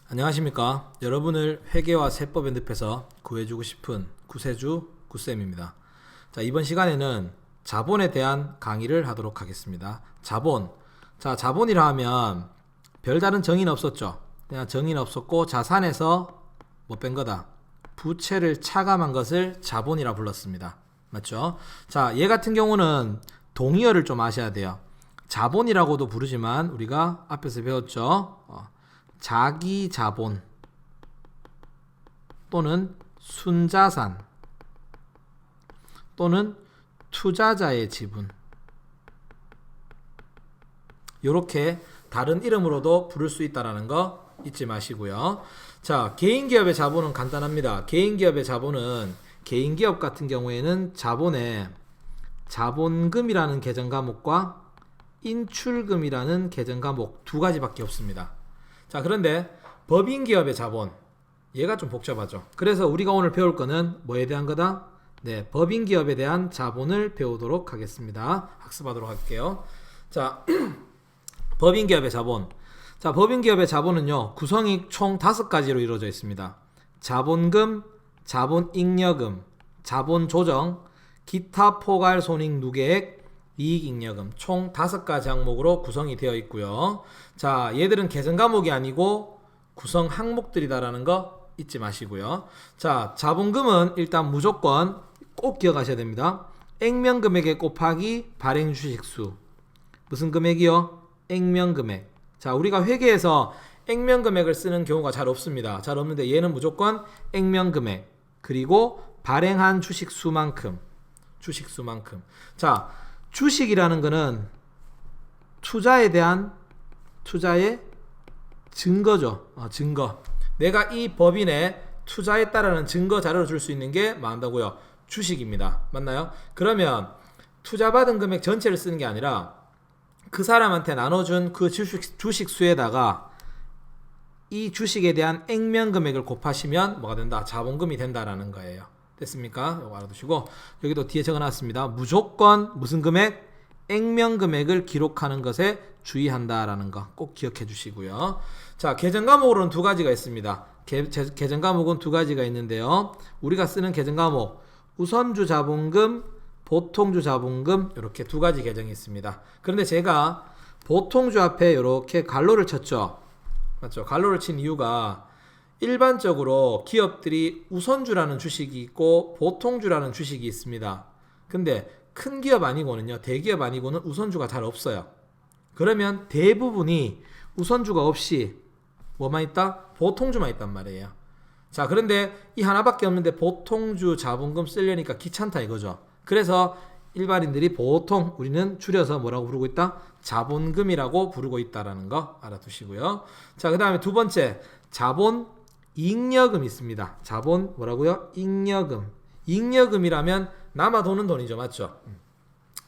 안녕하십니까. 여러분을 회계와 세법의 늪에서 구해주고 싶은 구세주 구쌤입니다. 자, 이번 시간에는 자본에 대한 강의를 하도록 하겠습니다. 자본. 자, 자본이라 하면 별다른 정의는 없었죠. 그냥 정의는 없었고 자산에서 뭐 뺀 거다. 부채를 차감한 것을 자본이라 불렀습니다. 맞죠? 자, 얘 같은 경우는 동의어를 좀 아셔야 돼요. 자본이라고도 부르지만 우리가 앞에서 배웠죠. 자기 자본 또는 순자산 또는 투자자의 지분, 이렇게 다른 이름으로도 부를 수 있다는 거 잊지 마시고요. 자, 개인기업의 자본은 간단합니다. 개인기업의 자본은 개인기업 같은 경우에는 자본에 자본금이라는 계정 과목과 인출금이라는 계정 과목 두 가지밖에 없습니다. 자, 그런데 법인기업의 자본, 얘가 좀 복잡하죠. 그래서 우리가 오늘 배울 거는 뭐에 대한 거다? 네, 법인기업에 대한 자본을 배우도록 하겠습니다. 학습하도록 할게요. 자, 법인기업의 자본. 자, 법인기업의 자본은요, 구성이 총 5가지로 이루어져 있습니다. 자본금, 자본잉여금, 자본조정, 기타 포괄 손익 누계액, 이익잉여금, 총 5가지 항목으로 구성이 되어 있고요. 자, 얘들은 계정 과목이 아니고 구성 항목들이다라는 거 잊지 마시고요. 자, 자본금은 일단 무조건 꼭 기억하셔야 됩니다. 액면금액에 곱하기 발행 주식수. 무슨 금액이요? 액면금액. 자, 우리가 회계에서 액면금액을 쓰는 경우가 잘 없습니다. 잘 없는데 얘는 무조건 액면금액 그리고 발행한 주식수만큼. 자, 주식이라는 거는 투자에 대한 투자의 증거죠. 증거. 내가 이 법인에 투자했다라는 증거 자료를 줄 수 있는 게 뭐한다고요? 주식입니다. 맞나요? 그러면 투자받은 금액 전체를 쓰는 게 아니라 그 사람한테 나눠준 그 주식 수에다가 이 주식에 대한 액면 금액을 곱하시면 뭐가 된다? 자본금이 된다라는 거예요. 됐습니까? 이거 알아두시고, 여기도 뒤에 적어놨습니다. 무조건 무슨 금액? 액면 금액을 기록하는 것에 주의한다라는 거 꼭 기억해 주시고요. 자, 계정 과목으로는 2가지가 있습니다. 계정 과목은 2가지가 있는데요. 우리가 쓰는 계정 과목, 우선주 자본금, 보통주 자본금, 이렇게 2가지 계정이 있습니다. 그런데 제가 보통주 앞에 이렇게 괄호를 쳤죠. 맞죠? 괄호를 친 이유가 일반적으로 기업들이 우선주라는 주식이 있고 보통주라는 주식이 있습니다. 근데 큰 기업 아니고는요, 대기업 아니고는 우선주가 잘 없어요. 그러면 대부분이 우선주가 없이 뭐만 있다? 보통주만 있단 말이에요. 자, 그런데 이 하나밖에 없는데 보통주 자본금 쓰려니까 귀찮다 이거죠. 그래서 일반인들이 보통 우리는 줄여서 뭐라고 부르고 있다? 자본금이라고 부르고 있다라는 거 알아두시고요. 자, 그 다음에 2번째, 자본잉여금 있습니다. 자본 뭐라고요? 잉여금. 잉여금이라면 남아 도는 돈이죠. 맞죠?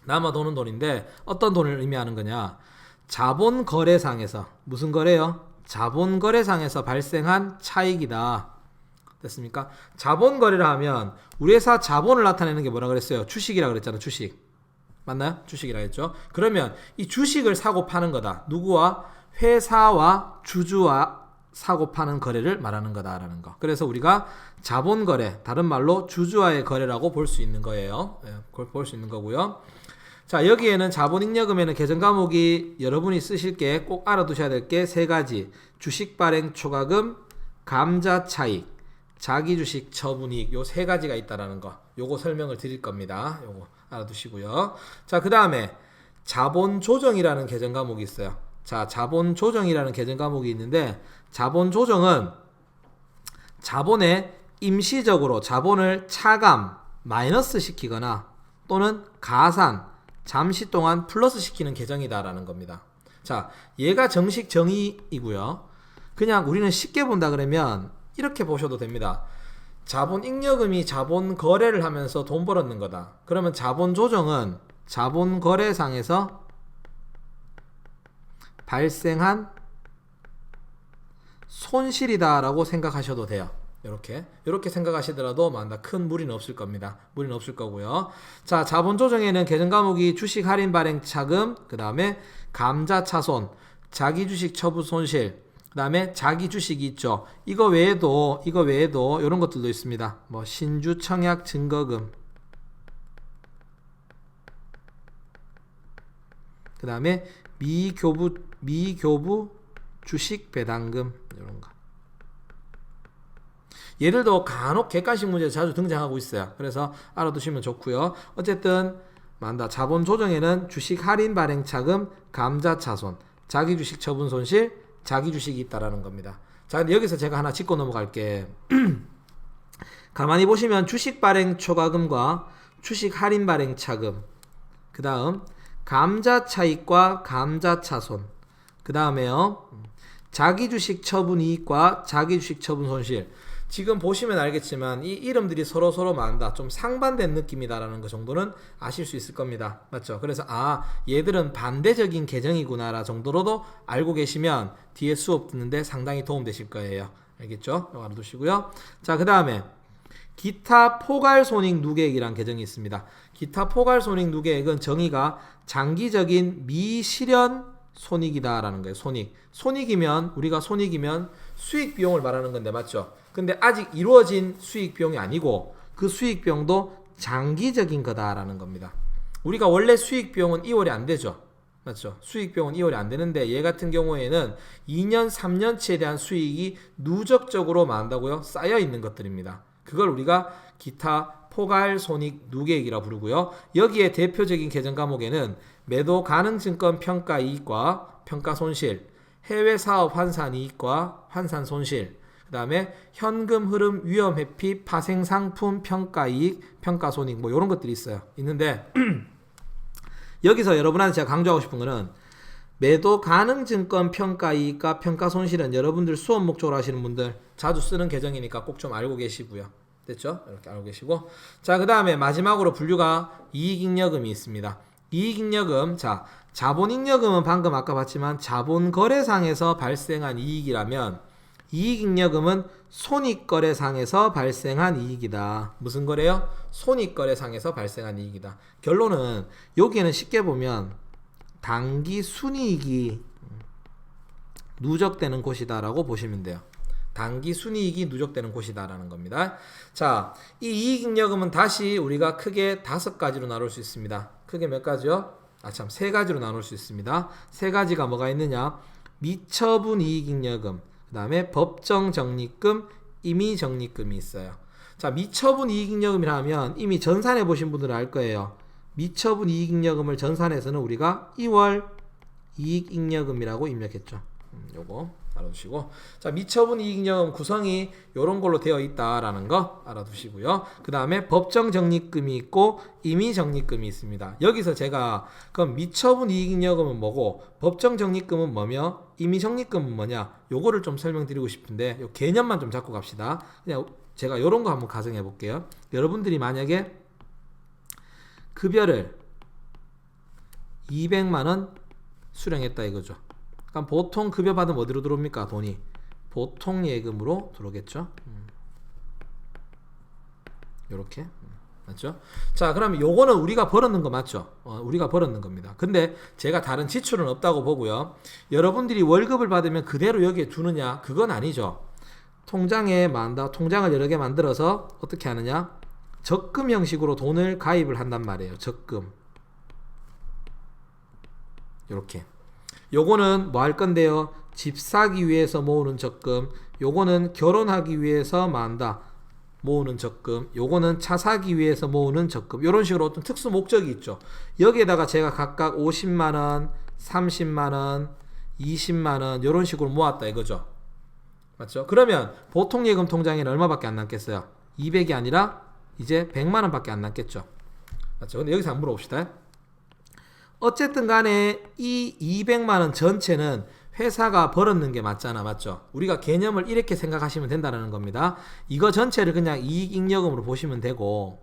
남아 도는 돈인데 어떤 돈을 의미하는 거냐? 자본거래상에서, 무슨 거래요? 자본거래상에서 발생한 차익이다. 됐습니까? 자본거래라 하면 우리 회사 자본을 나타내는 게 뭐라 그랬어요? 주식이라 그랬잖아요. 주식. 맞나요? 주식이라 했죠. 그러면 이 주식을 사고 파는 거다. 누구와? 회사와 주주와 사고 파는 거래를 말하는 거다라는 거. 그래서 우리가 자본거래, 다른 말로 주주와의 거래라고 볼 수 있는 거예요. 그걸 볼 수 있는 거고요. 자, 여기에는 자본잉여금에는 계정 과목이 여러분이 쓰실 게 꼭 알아두셔야 될 게 3가지. 주식 발행 초과금, 감자 차익, 자기주식 처분이익, 요 3가지가 있다라는 거. 요거 설명을 드릴 겁니다. 요거 알아두시고요. 자, 그 다음에 자본조정이라는 계정 과목이 있어요. 자, 자본조정이라는 계정 과목이 있는데, 자본조정은 자본에 임시적으로 자본을 차감, 마이너스 시키거나 또는 가산, 잠시 동안 플러스 시키는 계정이다라는 겁니다. 자, 얘가 정식 정의이고요. 그냥 우리는 쉽게 본다 그러면 이렇게 보셔도 됩니다. 자본잉여금이 자본 거래를 하면서 돈 벌었는 거다. 그러면 자본조정은 자본 거래상에서 발생한 손실이다라고 생각하셔도 돼요. 이렇게 생각하시더라도 큰 무리는 없을 겁니다. 무리는 없을 거고요. 자, 자본조정에는 계정 과목이 주식 할인 발행 차금, 그 다음에 감자 차손, 자기 주식 처분 손실, 다음에 자기 주식이 있죠. 이거 외에도 이런 것들도 있습니다. 뭐 신주 청약 증거금, 그 다음에 미교부 주식 배당금, 이런 거. 얘들도 간혹 객관식 문제에 자주 등장하고 있어요. 그래서 알아두시면 좋고요. 어쨌든 자본 조정에는 주식 할인 발행 차금, 감자차손, 자기 주식 처분 손실, 자기 주식이 있다라는 겁니다. 자, 근데 여기서 제가 하나 짚고 넘어갈게. 가만히 보시면 주식 발행 초과금과 주식 할인 발행 차금, 그 다음 감자 차익과 감자 차손, 그 다음에요 자기 주식 처분 이익과 자기 주식 처분 손실. 지금 보시면 알겠지만 이 이름들이 서로 많다, 좀 상반된 느낌이다라는 것 정도는 아실 수 있을 겁니다. 맞죠? 그래서 얘들은 반대적인 계정이구나 정도로도 알고 계시면 뒤에 수업 듣는데 상당히 도움되실 거예요. 알겠죠? 이거 알아두시고요. 자, 그 다음에 기타 포괄손익 누계액이라는 계정이 있습니다. 기타 포괄손익 누계액은 정의가 장기적인 미실현 손익이다라는 거예요. 손익이면 우리가 손익이면 수익 비용을 말하는 건데, 맞죠? 근데 아직 이루어진 수익 비용이 아니고 그 수익 비용도 장기적인 거다라는 겁니다. 우리가 원래 수익 비용은 2월이 안 되죠. 맞죠? 수익 비용은 2월이 안 되는데 얘 같은 경우에는 2년, 3년치에 대한 수익이 누적적으로 많다고요? 쌓여 있는 것들입니다. 그걸 우리가 기타 포괄손익 누계액이라 부르고요. 여기에 대표적인 계정 과목에는 매도 가능 증권 평가 이익과 평가 손실, 해외 사업 환산 이익과 환산 손실, 그 다음에 현금 흐름 위험 회피 파생 상품 평가 이익, 평가 손익, 뭐 이런 것들이 있는데 여기서 여러분한테 제가 강조하고 싶은 거는 매도 가능 증권 평가 이익과 평가 손실은 여러분들 수업 목적으로 하시는 분들 자주 쓰는 계정이니까 꼭 좀 알고 계시고요. 됐죠? 이렇게 알고 계시고, 자, 그 다음에 마지막으로 분류가 이익잉여금이 있습니다. 이익잉여금, 자, 자본잉여금은 방금 아까 봤지만 자본거래상에서 발생한 이익이라면 이익잉여금은 손익거래상에서 발생한 이익이다. 무슨 거래요? 손익거래상에서 발생한 이익이다. 결론은 여기에는 쉽게 보면 단기 순이익이 누적되는 곳이다 라고 보시면 돼요. 단기 순이익이 누적되는 곳이다라는 겁니다. 자, 이 이익잉여금은 다시 우리가 크게 5가지로 나눌 수 있습니다. 크게 몇 가지요? 3가지로 나눌 수 있습니다. 3가지가 뭐가 있느냐? 미처분 이익잉여금, 그 다음에 법정적립금, 임의적립금이 있어요. 자, 미처분 이익잉여금이라면 이미 전산해 보신 분들은 알 거예요. 미처분 이익잉여금을 전산에서는 우리가 2월 이익잉여금이라고 입력했죠. 요거 알아두시고, 자, 미처분 이익잉여금 구성이 이런 걸로 되어 있다라는 거 알아두시고요. 그 다음에 법정적립금이 있고 임의적립금이 있습니다. 여기서 제가 그럼 미처분 이익잉여금은 뭐고 법정적립금은 뭐며 임의적립금은 뭐냐, 요거를 좀 설명드리고 싶은데 요 개념만 좀 잡고 갑시다. 그냥 제가 요런 거 한번 가정해 볼게요. 여러분들이 만약에 급여를 200만원 수령했다 이거죠. 그럼 보통 급여 받으면 어디로 들어옵니까? 돈이 보통 예금으로 들어오겠죠. 요렇게 맞죠? 자, 그럼 요거는 우리가 벌었는 거 맞죠? 우리가 벌었는 겁니다. 근데 제가 다른 지출은 없다고 보고요. 여러분들이 월급을 받으면 그대로 여기에 두느냐? 그건 아니죠. 통장을 여러 개 만들어서 어떻게 하느냐? 적금 형식으로 돈을 가입을 한단 말이에요. 적금. 요렇게. 요거는 뭐 할 건데요? 집 사기 위해서 모으는 적금, 요거는 결혼하기 위해서 모으는 적금, 요거는 차 사기 위해서 모으는 적금, 요런 식으로 어떤 특수 목적이 있죠. 여기에다가 제가 각각 50만원, 30만원, 20만원 요런 식으로 모았다 이거죠. 맞죠? 그러면 보통 예금 통장에는 얼마밖에 안 남겠어요? 200이 아니라 이제 100만원 밖에 안 남겠죠. 맞죠? 근데 여기서 한번 물어봅시다. 어쨌든 간에 이 200만원 전체는 회사가 벌었는 게 맞잖아. 맞죠? 우리가 개념을 이렇게 생각하시면 된다는 겁니다. 이거 전체를 그냥 이익잉여금으로 보시면 되고,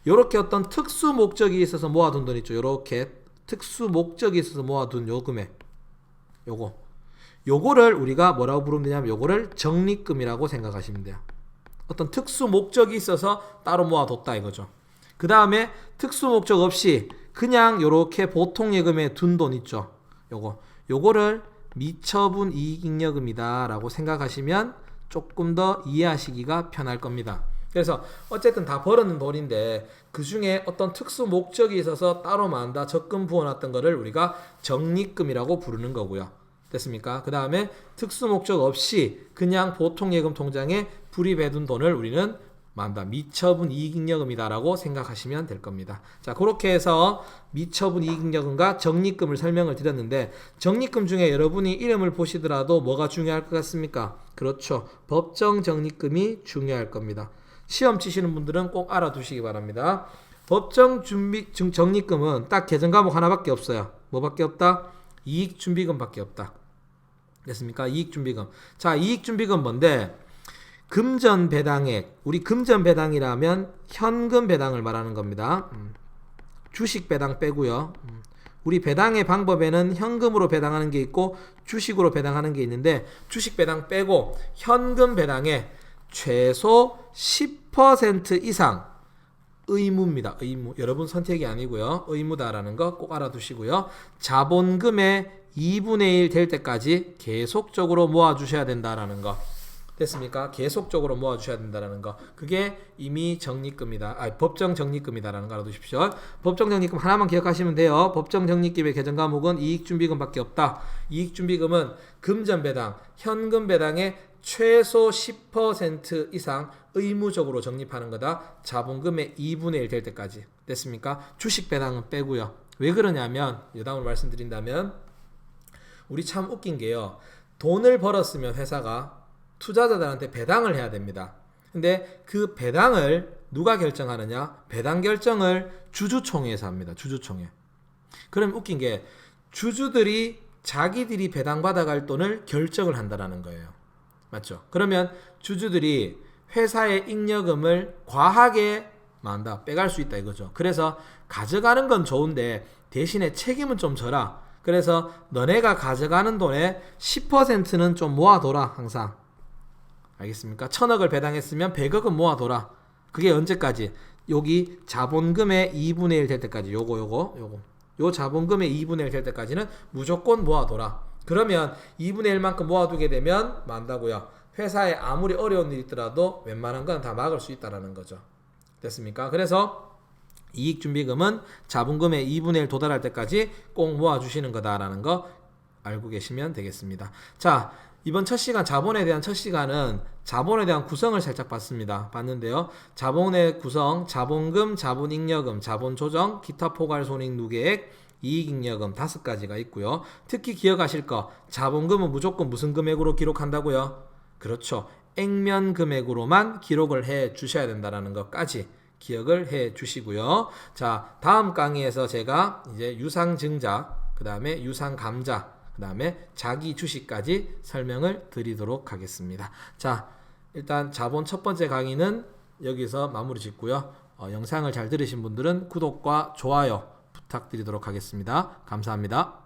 요렇게 어떤 특수 목적이 있어서 모아둔 돈 있죠. 요렇게 특수 목적이 있어서 모아둔 요 금액, 요거를 우리가 뭐라고 부르면 되냐면 요거를 적립금이라고 생각하시면 돼요. 어떤 특수 목적이 있어서 따로 모아뒀다 이거죠. 그 다음에 특수 목적 없이 그냥 요렇게 보통 예금에 둔 돈 있죠. 요거를 미처분 이익잉여금이다 라고 생각하시면 조금 더 이해하시기가 편할 겁니다. 그래서 어쨌든 다 벌어는 돈인데 그 중에 어떤 특수 목적이 있어서 따로 만다 적금 부어놨던 거를 우리가 적립금이라고 부르는 거고요. 됐습니까? 그 다음에 특수 목적 없이 그냥 보통 예금 통장에 불입해둔 돈을 우리는 만다 미처분 이익잉여금이다 라고 생각하시면 될 겁니다. 자, 그렇게 해서 미처분 이익잉여금과 적립금을 설명을 드렸는데, 적립금 중에 여러분이 이름을 보시더라도 뭐가 중요할 것 같습니까? 그렇죠, 법정 적립금이 중요할 겁니다. 시험 치시는 분들은 꼭 알아두시기 바랍니다. 법정 적립금은 딱 계정 과목 하나밖에 없어요. 뭐밖에 없다? 이익준비금밖에 없다. 됐습니까? 이익준비금. 자, 이익준비금 뭔데? 금전 배당액, 우리 금전 배당이라면 현금 배당을 말하는 겁니다. 주식 배당 빼고요. 우리 배당의 방법에는 현금으로 배당하는 게 있고 주식으로 배당하는 게 있는데, 주식 배당 빼고 현금 배당에 최소 10% 이상 의무입니다. 의무. 여러분 선택이 아니고요. 의무다라는 거 꼭 알아두시고요. 자본금의 2분의 1 될 때까지 계속적으로 모아주셔야 된다라는 거. 됐습니까? 계속적으로 모아주셔야 된다는 거. 그게 이미 적립금이다. 법정 적립금이다라는 거 알아두십시오. 법정 적립금 하나만 기억하시면 돼요. 법정 적립금의 계정 과목은 이익준비금밖에 없다. 이익준비금은 금전 배당, 현금 배당의 최소 10% 이상 의무적으로 적립하는 거다. 자본금의 2분의 1 될 때까지. 됐습니까? 주식 배당은 빼고요. 왜 그러냐면, 여담으로 말씀드린다면, 우리 참 웃긴 게요, 돈을 벌었으면 회사가 투자자들한테 배당을 해야 됩니다. 근데 그 배당을 누가 결정하느냐? 배당 결정을 주주총회에서 합니다. 주주총회. 그럼 웃긴 게, 주주들이 자기들이 배당 받아갈 돈을 결정을 한다라는 거예요. 맞죠? 그러면 주주들이 회사의 잉여금을 과하게 빼갈 수 있다 이거죠. 그래서 가져가는 건 좋은데 대신에 책임은 좀 져라. 그래서 너네가 가져가는 돈의 10%는 좀 모아둬라. 항상. 알겠습니까? 1000억을 배당했으면 100억은 모아둬라. 그게 언제까지? 여기 자본금의 2분의 1 될 때까지. 요 자본금의 2분의 1 될 때까지는 무조건 모아둬라. 그러면 2분의 1만큼 모아두게 되면 만다고요. 회사에 아무리 어려운 일이 있더라도 웬만한 건 다 막을 수 있다는 거죠. 됐습니까? 그래서 이익준비금은 자본금의 2분의 1 도달할 때까지 꼭 모아주시는 거다라는 거 알고 계시면 되겠습니다. 자, 이번 첫 시간, 자본에 대한 첫 시간은 자본에 대한 구성을 살짝 봤는데요. 자본의 구성, 자본금, 자본잉여금, 자본조정, 기타 포괄손익 누계액, 이익잉여금 5가지가 있고요. 특히 기억하실 거, 자본금은 무조건 무슨 금액으로 기록한다고요? 그렇죠. 액면 금액으로만 기록을 해 주셔야 된다는 것까지 기억을 해 주시고요. 자, 다음 강의에서 제가 이제 유상증자, 그 다음에 유상감자, 그 다음에 자기 주식까지 설명을 드리도록 하겠습니다. 자, 일단 자본 첫 번째 강의는 여기서 마무리 짓고요. 영상을 잘 들으신 분들은 구독과 좋아요 부탁드리도록 하겠습니다. 감사합니다.